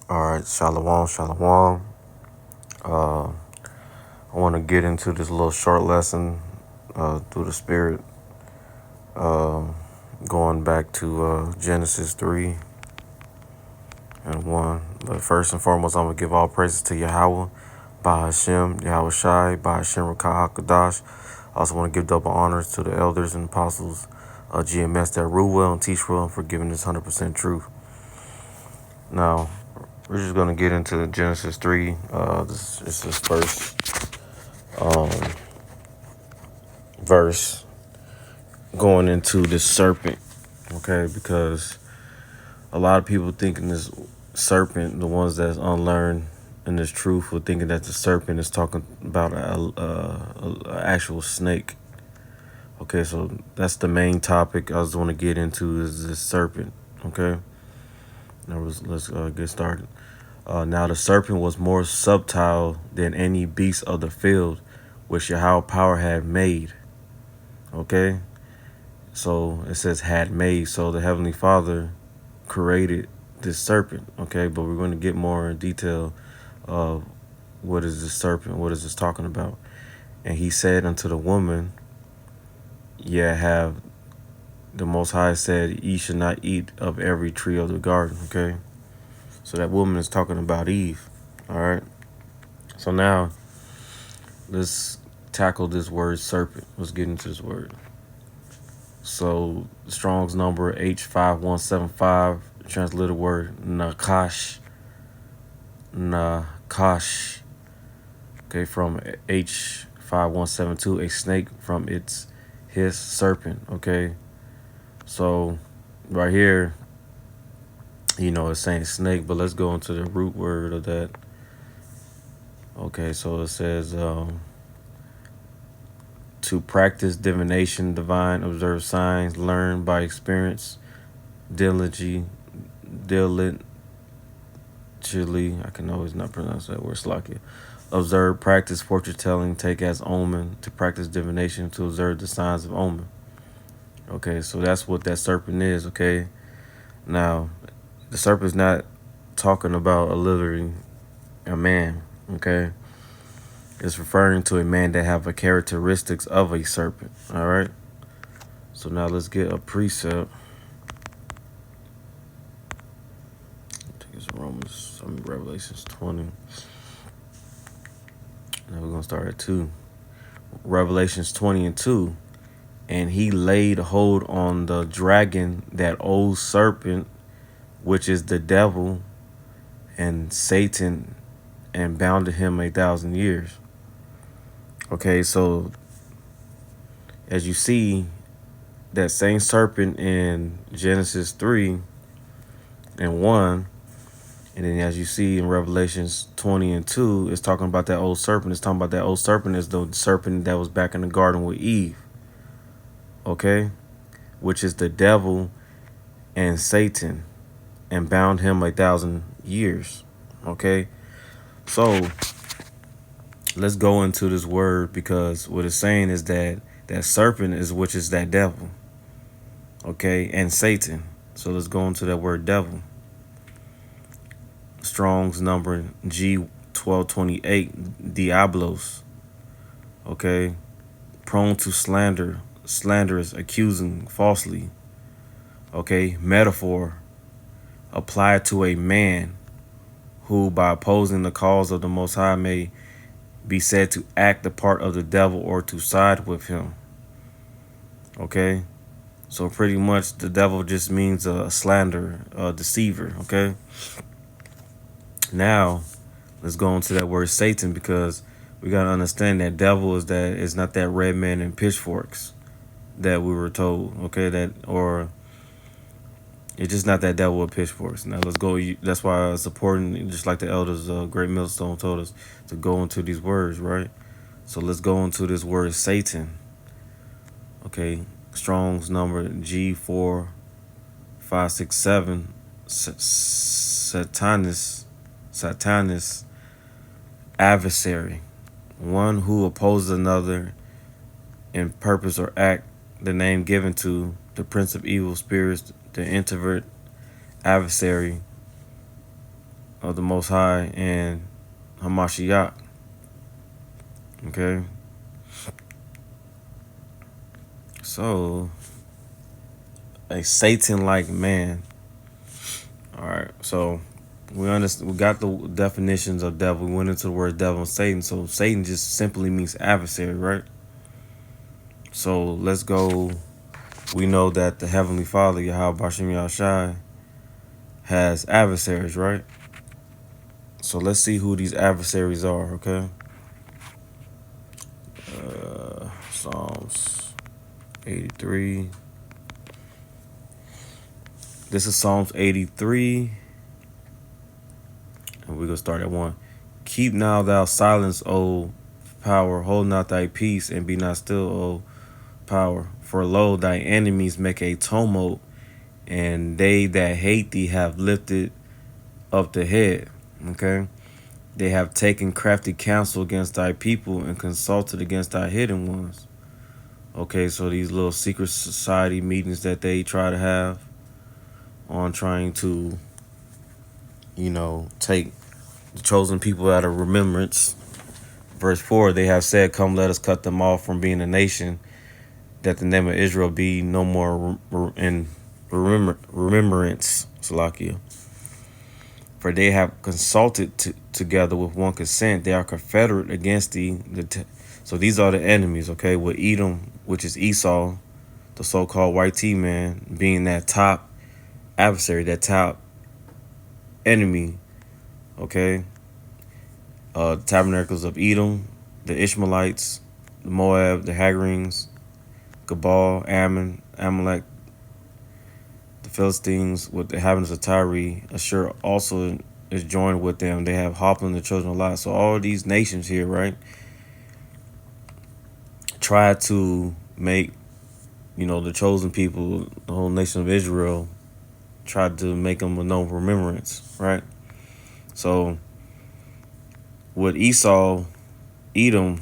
All right, shalom, shalom. Uh, I want to get into this little short lesson through the Spirit, uh, going back to Genesis 3 and 1. But first and foremost, I'm going to give all praises to Yahweh, by Hashem, Yahweh Shai, by Hashem Rakah HaKadosh. I also want to give double honors to the elders and apostles, GMS that rule well and teach well, and for giving this 100% truth. Now, we're just going to get into Genesis 3. This is this first um, verse going into this serpent, okay? Because a lot of people thinking this serpent, the ones that's unlearned in this truth, were thinking that the serpent is talking about a actual snake. Okay, so that's the main topic I was want to get into is this serpent. Okay, let's get started. Now the serpent was more subtle than any beast of the field, which Yahweh power had made. Okay, so it says had made. So the Heavenly Father created this serpent. Okay, but we're going to get more in detail of what is this serpent, what is this talking about. And he said unto the woman, yeah, have the Most High said, ye should not eat of every tree of the garden. Okay, so that woman is talking about Eve. All right, so now let's tackle this word serpent. Let's get into this word. So Strong's number H5175, translated word nakash. Nakash. Okay, from H5172, a snake from his serpent. Okay, so right here, it's saying snake, but let's go into the root word of that. Okay, so it says to practice divination, divine, observe signs, learn by experience, diligently. I can always not pronounce that word, slakia. Observe, practice fortune telling, take as omen, to practice divination, to observe the signs of omen. Okay, so that's what that serpent is. Okay, now the serpent's not talking about a man. Okay, it's referring to a man that have the characteristics of a serpent. All right, so now let's get a precept. I think it's Revelations 20. Now we're gonna start at 2. Revelations 20 and 2. And he laid hold on the dragon, that old serpent, which is the devil and Satan, and bounded him 1,000 years. Okay, so as you see, that same serpent in Genesis 3 and 1, and then as you see in Revelations 20 and 2, it's talking about that old serpent. It's talking about that old serpent is the serpent that was back in the garden with Eve. Okay, which is the devil and Satan, and bound him 1,000 years. Okay, so let's go into this word, because what it's saying is that that serpent is, which is that devil. Okay, and Satan. So let's go into that word devil. Strong's number G1228, Diablos. Okay, prone to slander, slanderous, accusing falsely. Okay, metaphor applied to a man who, by opposing the cause of the Most High, may be said to act the part of the devil or to side with him. Okay, so pretty much the devil just means a slanderer, a deceiver. Okay, now let's go into that word Satan, because we got to understand that devil is that it's not that red man in pitchforks that we were told. Okay, or it's just not that devil with pitchforks. Now let's go. That's why it's important, just like the elders, Great Millstone told us, to go into these words, right? So let's go into this word Satan. Okay, Strong's number G4567, Satanist, adversary, one who opposes another in purpose or act, the name given to the prince of evil spirits, the introvert adversary, of the Most High and Hamashiach. Okay, so a Satan-like man. All right, so we understand. We got the definitions of devil. We went into the word devil and Satan. So Satan just simply means adversary, right? So let's go. We know that the Heavenly Father, Yahweh Bashim Yahshai, has adversaries, right? So let's see who these adversaries are, okay? Psalms 83. This is Psalms 83. And we're going to start at 1. Keep now thou silence, O power. Hold not thy peace, and be not still, O power. For lo, thy enemies make a tumult, and they that hate thee have lifted up the head. Okay? They have taken crafty counsel against thy people and consulted against thy hidden ones. Okay, so these little secret society meetings that they try to have on trying to, take the chosen people out of remembrance. Verse 4, they have said, come, let us cut them off from being a nation, that the name of Israel be no more in remembrance. Salakia. For they have consulted together with one consent. They are confederate against thee. So these are the enemies, okay? With Edom, which is Esau, the so-called white T-man, being that top adversary, that top enemy, okay? The tabernacles of Edom, the Ishmaelites, the Moab, the Hagarenes, Gabal, Ammon, Amalek, the Philistines with the inhabitants of Tyre. Ashur also is joined with them. They have Hoplin, the children of Lot. So all these nations here, right, try to make, the chosen people, the whole nation of Israel, tried to make them a no remembrance, right? So with Esau, Edom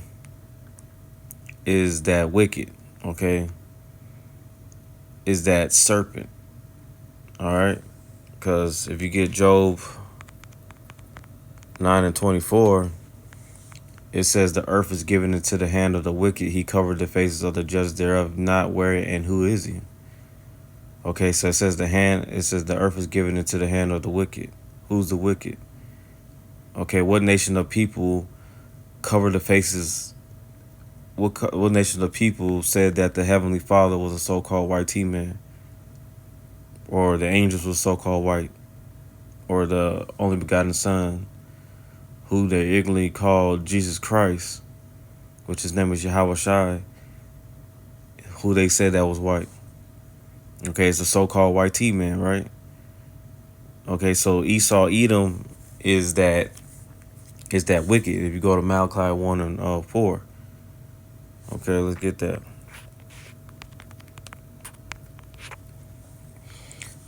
is that wicked, okay? Is that serpent, all right? Because if you get Job 9:24, it says the earth is given into the hand of the wicked. He covered the faces of the judges thereof, not where and who is he? Okay, so it says the earth is given into the hand of the wicked. Who's the wicked? Okay, what nation of people covered the faces? What nation of people said that the Heavenly Father was a so-called white T-man? Or the angels were so-called white? Or the only begotten Son, who they ignorantly called Jesus Christ, which his name is Yahweh Shai, who they said that was white. Okay, it's a so-called white T-man, right? Okay, so Esau, Edom is that wicked. If you go to Malachi 1 and 4. Okay, let's get that.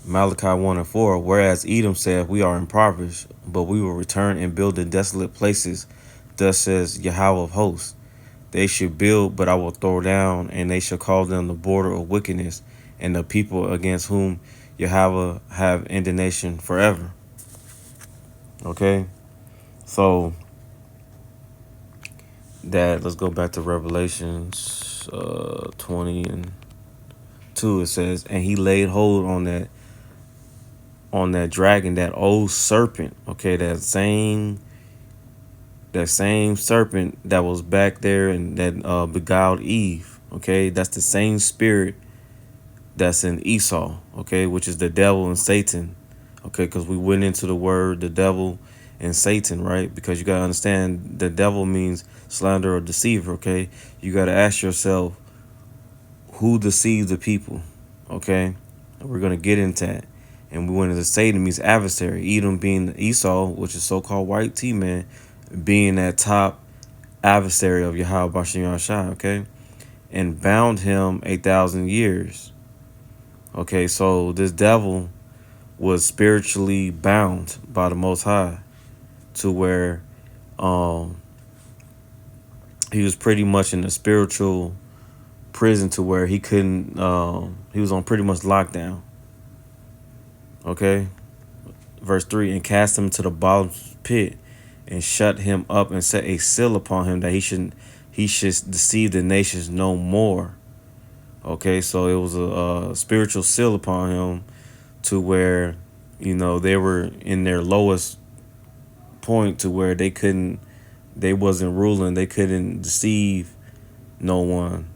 Malachi 1 and 4. Whereas Edom said, we are impoverished, but we will return and build in desolate places. Thus says Yahweh of hosts. They should build, but I will throw down, and they shall call them the border of wickedness, and the people against whom Yahweh have indignation forever. Okay? So, let's go back to Revelations 20 and 2. It says, and he laid hold on that dragon, that old serpent, okay, that same serpent that was back there and that beguiled Eve, okay, that's the same spirit that's in Esau, okay, which is the devil and Satan, okay, because we went into the word the devil and Satan, right? Because you got to understand the devil means slander or deceiver, okay? You got to ask yourself, who deceived the people, okay? And we're going to get into that. And we went into Satan means adversary. Edom being Esau, which is so-called white T-man, being that top adversary of Yahweh Bashim Yahshai, okay? And bound him 1,000 years. Okay, so this devil was spiritually bound by the Most High to where he was pretty much in a spiritual prison to where he couldn't, he was on pretty much lockdown. Okay, verse 3, and cast him to the bottomless pit, and shut him up, and set a seal upon him, that he should deceive the nations no more. Okay, so it was a spiritual seal upon him, to where, they were in their lowest point, to where they wasn't ruling, they couldn't deceive no one.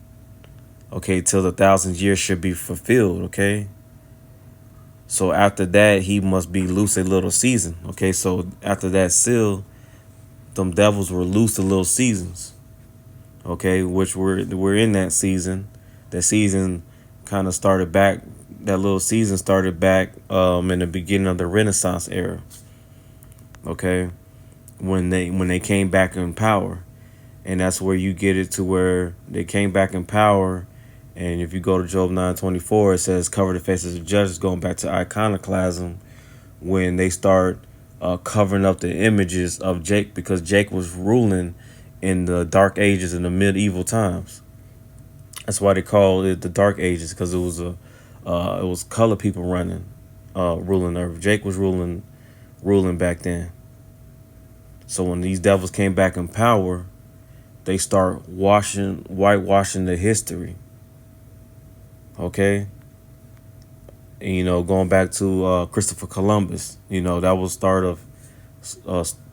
Okay, till the 1,000 years should be fulfilled. Okay, so after that, he must be loose a little season. Okay, so after that seal, them devils were loose a little seasons. Okay, which we're in that season. That season kind of started back. That little season started back in the beginning of the Renaissance era. Okay, when they came back in power, and that's where you get it, to where they came back in power. And if you go to Job 9:24, it says, "Cover the faces of judges," going back to iconoclasm, when they start covering up the images of Jake, because Jake was ruling in the Dark Ages, in the medieval times. That's why they call it the Dark Ages, because it was colored people ruling Earth. Jake was ruling back then. So when these devils came back in power, they start whitewashing the history. Okay, and, going back to Christopher Columbus, that was start of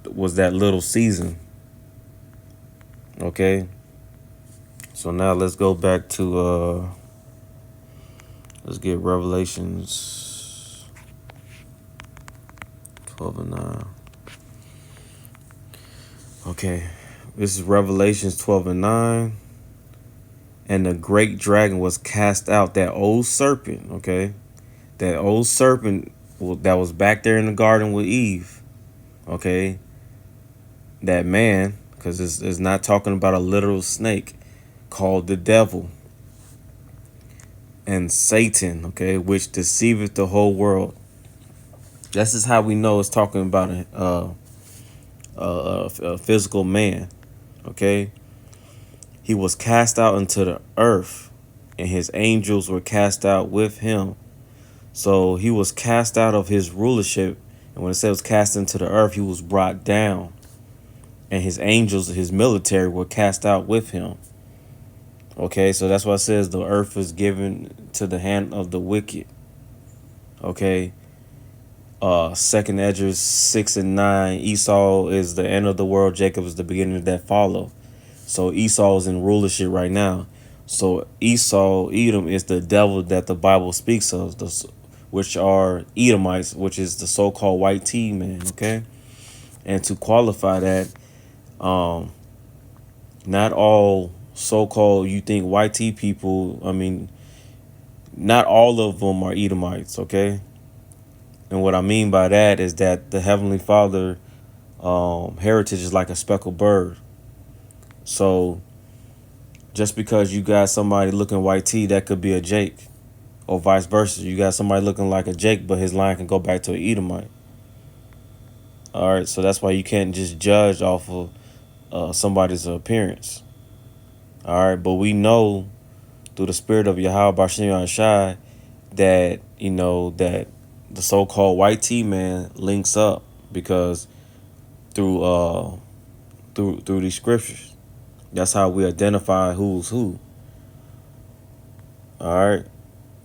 was that little season. Okay, so now let's go back to let's get Revelations 12:9. Okay, this is Revelations 12:9. And the great dragon was cast out, that old serpent. Okay, that old serpent that was back there in the garden with Eve. Okay, that man, because it's not talking about a literal snake, called the devil and Satan. Okay, which deceiveth the whole world. This is how we know it's talking about a physical man. Okay, he was cast out into the earth, and his angels were cast out with him. So he was cast out of his rulership. And when it says cast into the earth, he was brought down. And his angels, his military, were cast out with him. Okay, so that's why it says the earth is given to the hand of the wicked. Okay. 2nd Esdras 6:9, Esau is the end of the world, Jacob is the beginning of that follow. So Esau is in rulership right now. So Esau, Edom, is the devil that the Bible speaks of, which are Edomites, which is the so-called white tea man. Okay, and to qualify that, not all so-called, you think, white tea people, not all of them are Edomites. Okay, and what I mean by that is that the Heavenly Father heritage is like a speckled bird. So just because you got somebody looking white tea, that could be a Jake, or vice versa. You got somebody looking like a Jake, but his line can go back to an Edomite. All right, so that's why you can't just judge off of somebody's appearance. All right, but we know through the spirit of Yahweh Bashir Shai that that the so-called white tea man links up, because through these scriptures. That's how we identify who's who. All right.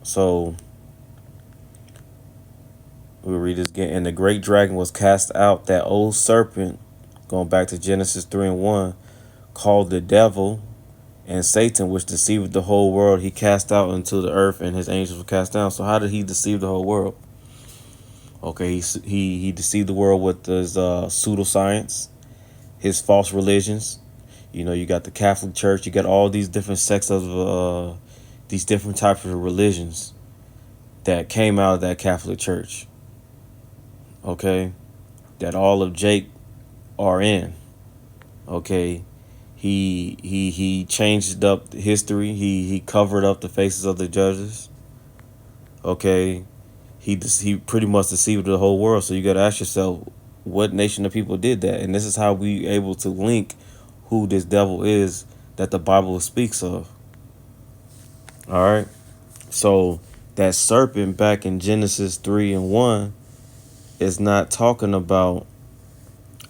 So we'll read this again. And the great dragon was cast out, that old serpent, going back to Genesis 3:1, called the devil and Satan, which deceived the whole world. He cast out into the earth, and his angels were cast down. So how did he deceive the whole world? Okay, he deceived the world with his pseudoscience, his false religions. You got the Catholic Church. You got all these different sects of these different types of religions that came out of that Catholic Church. Okay, that all of Jake are in. Okay, he changed up history. He covered up the faces of the judges. Okay, he pretty much deceived the whole world. So you got to ask yourself, what nation of people did that? And this is how we able to link who this devil is that the Bible speaks of. All right. So that serpent back in Genesis 3:1, it's not talking about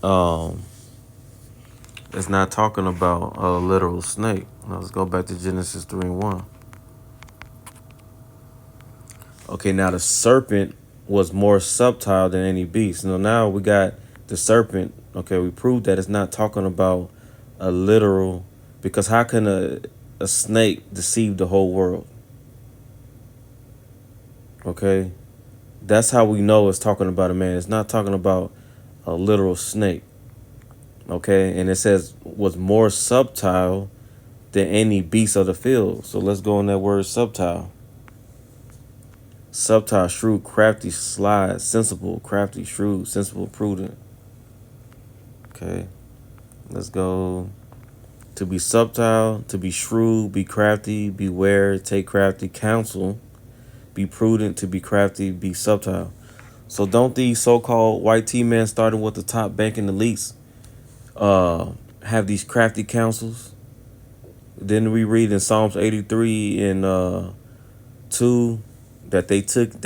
um it's not talking about a literal snake. Now let's go back to Genesis 3:1. Okay, now the serpent was more subtle than any beast. Now we got the serpent. Okay, we proved that it's not talking about a literal, because how can a snake deceive the whole world? Okay, that's how we know it's talking about a man. It's not talking about a literal snake. Okay, and it says was more subtle than any beast of the field. So let's go on that word subtle. Subtle, shrewd, crafty, sly, sensible, crafty, shrewd, sensible, prudent. Okay, let's go. To be subtle, to be shrewd, be crafty, beware, take crafty counsel, be prudent, to be crafty, be subtle. So don't these so-called white tea men starting with the top banking elites have these crafty counsels? Then we read in Psalms 83 and 2 that they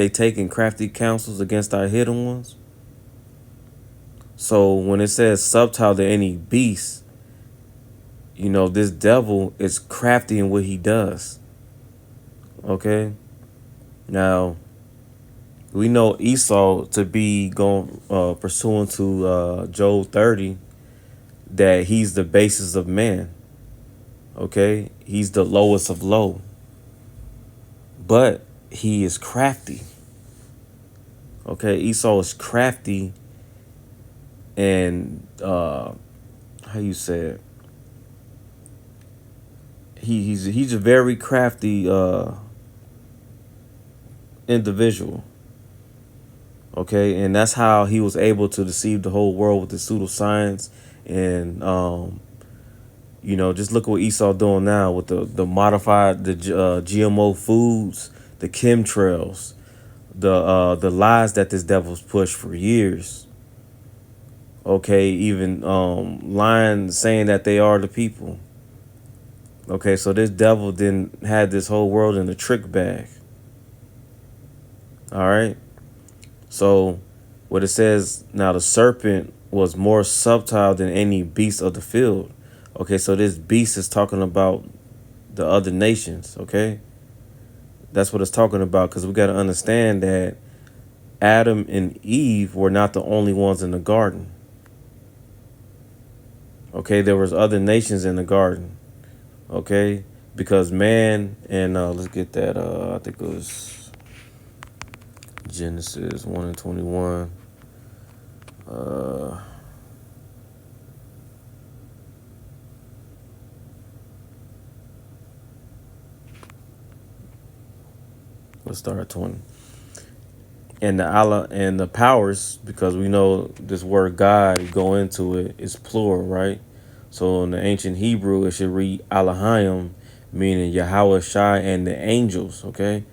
taken crafty counsels against our hidden ones. So when it says subtle to any beast, this devil is crafty in what he does. Okay. Now we know Esau to be going pursuant to Job 30, that he's the basis of man. Okay, he's the lowest of low, but he is crafty. Okay, Esau is crafty, and how you say it? He's a very crafty individual. Okay, and that's how he was able to deceive the whole world with the pseudoscience, and just look at what Esau doing now with the modified, the GMO foods, the chemtrails, the lies that this devil's pushed for years. Okay, even lying, saying that they are the people. Okay, so this devil didn't had this whole world in a trick bag. All right. So what it says now, the serpent was more subtle than any beast of the field. Okay, so this beast is talking about the other nations. Okay, that's what it's talking about, because we got to understand that Adam and Eve were not the only ones in the garden. Okay, there was other nations in the garden. Okay, because man, and let's get that. I think it was Genesis 1:21. Let's start at 20. And the powers, because we know this word God, go into it, is plural, right? So in the ancient Hebrew, it should read Elohim, meaning Yahweh Shai and the angels. Okay,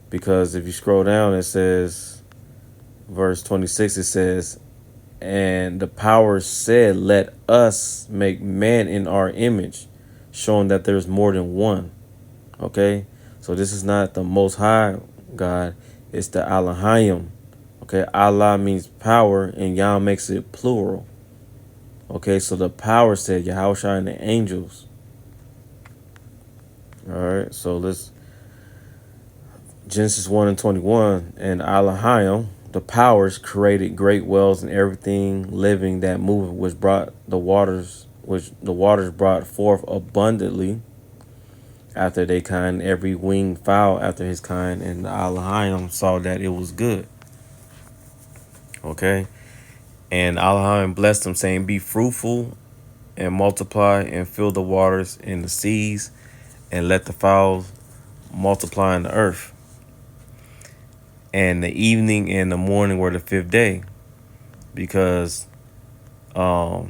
because if you scroll down, it says, verse 26, it says, and the powers said, let us make man in our image, showing that there's more than one. Okay, so this is not the Most High God, it's the Elohim. Okay, Allah means power, and Yah makes it plural. Okay, so the power said Yahweh and the angels. All right, so let's Genesis 1:21, and Elohim, the powers, created great whales and everything living that moved, which the waters brought forth abundantly after their kind, every winged fowl after his kind, and the Elohim saw that it was good. Okay, and Elohim blessed them, saying, be fruitful and multiply and fill the waters in the seas, and let the fowls multiply in the earth. And the evening and the morning were the fifth day, because so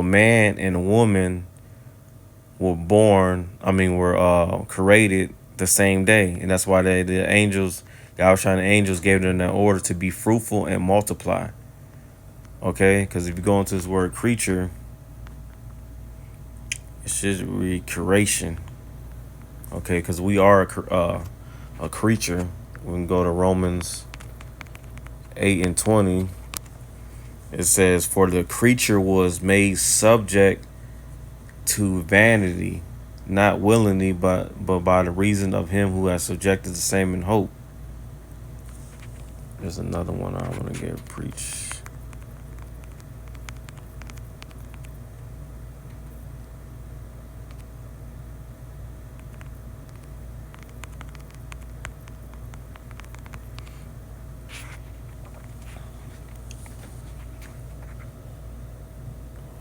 man and woman were created the same day, and that's why the angels, the outshining angels, gave them the order to be fruitful and multiply. Okay, because if you go into this word creature, it should read creation. Okay, because we are a creature. We can go to Romans 8 and 20, it says, "For the creature was made subject to vanity, not willingly, but by the reason of him who has subjected the same in hope." There's another one I want to get preach.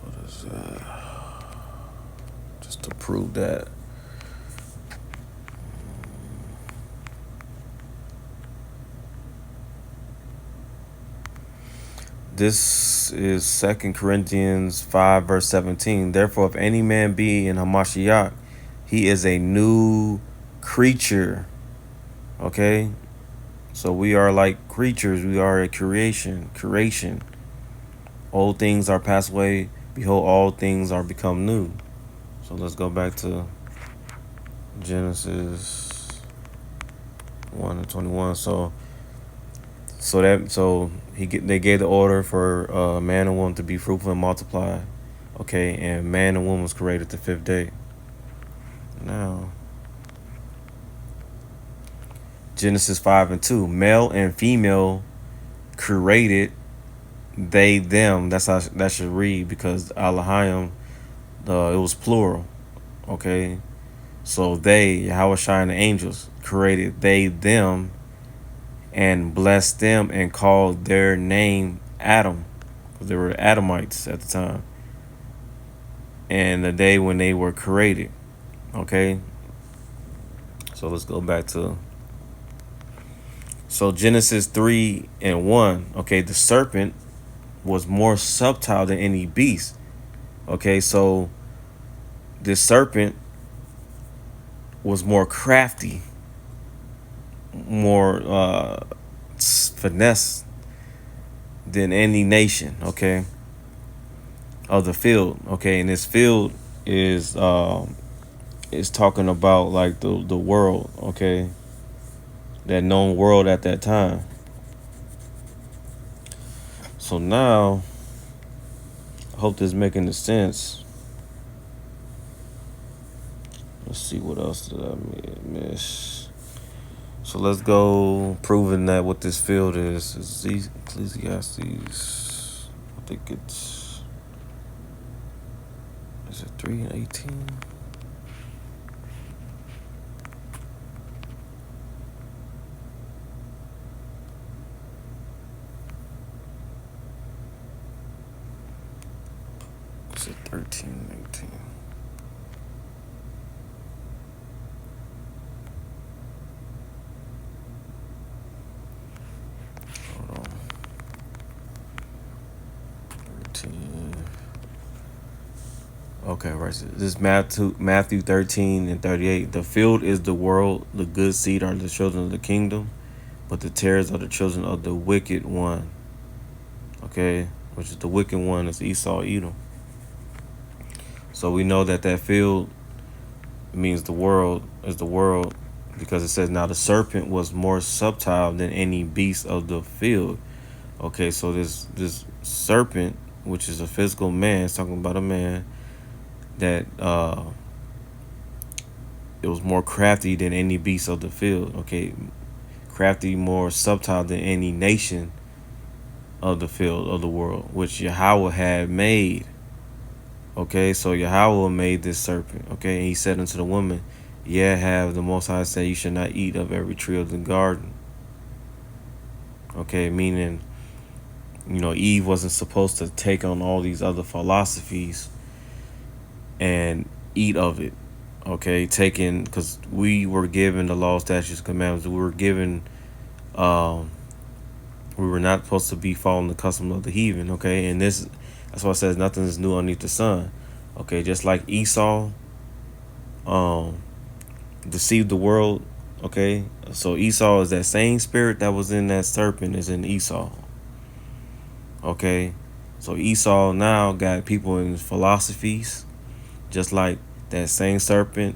What is that? Just to prove that. This is 2 Corinthians 5 verse 17. "Therefore, if any man be in Hamashiach, he is a new creature." Okay? So we are like creatures. We are a creation. Old things are passed away. Behold, all things are become new. So let's go back to Genesis 1 and 21. They gave the order for man and woman to be fruitful and multiply. Okay, and man and woman was created the 5th day. Now, Genesis 5 and 2, "Male and female created they them." That's how that should read, because Elohim, it was plural. Okay, so they, Yahweh and the angels, created they them, and blessed them, and called their name Adam, because they were Adamites at the time, and the day when they were created. Okay, so let's go back to Genesis 3 and 1. Okay, the serpent was more subtle than any beast. Okay, so this serpent was more crafty, more finesse than any nation, okay, of the field. Okay, and this field is talking about like the world, okay, that known world at that time. So now, I hope this is making sense. Let's see, what else did I miss? So let's go proving that what this field is Ecclesiastes. I think is it 3 and 18? Is it 13 and 18? Hold on. 13. Okay, right. So this is Matthew 13 and 38. "The field is the world, the good seed are the children of the kingdom, but the tares are the children of the wicked one." Okay, which is the wicked one is Esau, Edom. So we know that field means the world, because it says, "Now the serpent was more subtle than any beast of the field." Okay, so this serpent, which is a physical man, is talking about a man that it was more crafty than any beast of the field. Okay, crafty, more subtle than any nation of the field of the world, which Yahweh had made. Okay, so Yahweh made this serpent. Okay, and he said unto the woman, "Yeah, have the Most High said, you should not eat of every tree of the garden." Okay, meaning, Eve wasn't supposed to take on all these other philosophies and eat of it. Okay, because we were given the law, statutes, commandments. We were given, we were not supposed to be following the custom of the heathen. Okay, and that's why it says nothing is new underneath the sun. Okay, just like Esau deceived the world. Okay, so Esau is that same spirit that was in that serpent is in Esau. Okay, so Esau now got people in philosophies, just like that same serpent.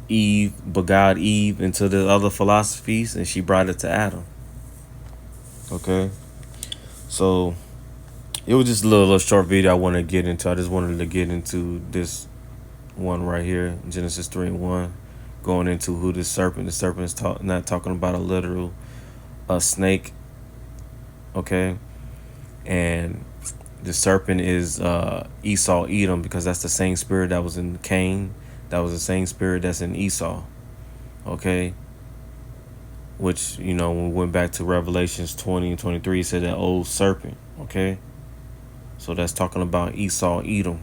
Eve begot Eve into the other philosophies, and she brought it to Adam. Okay, so it was just a little short video I want to get into. I just wanted to get into this one right here, Genesis 3:1, going into who this serpent. The serpent is not talking about a literal snake. Okay, and the serpent is Esau, Edom, because that's the same spirit that was in Cain. That was the same spirit that's in Esau. Okay, which, you know, when we went back to Revelations 20 and 23, it said that old serpent. Okay, so that's talking about Esau, Edom.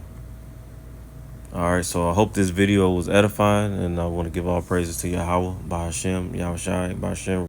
All right, so I hope this video was edifying, and I want to give all praises to Yahweh, Bahashem, Yahushai, Bahashem.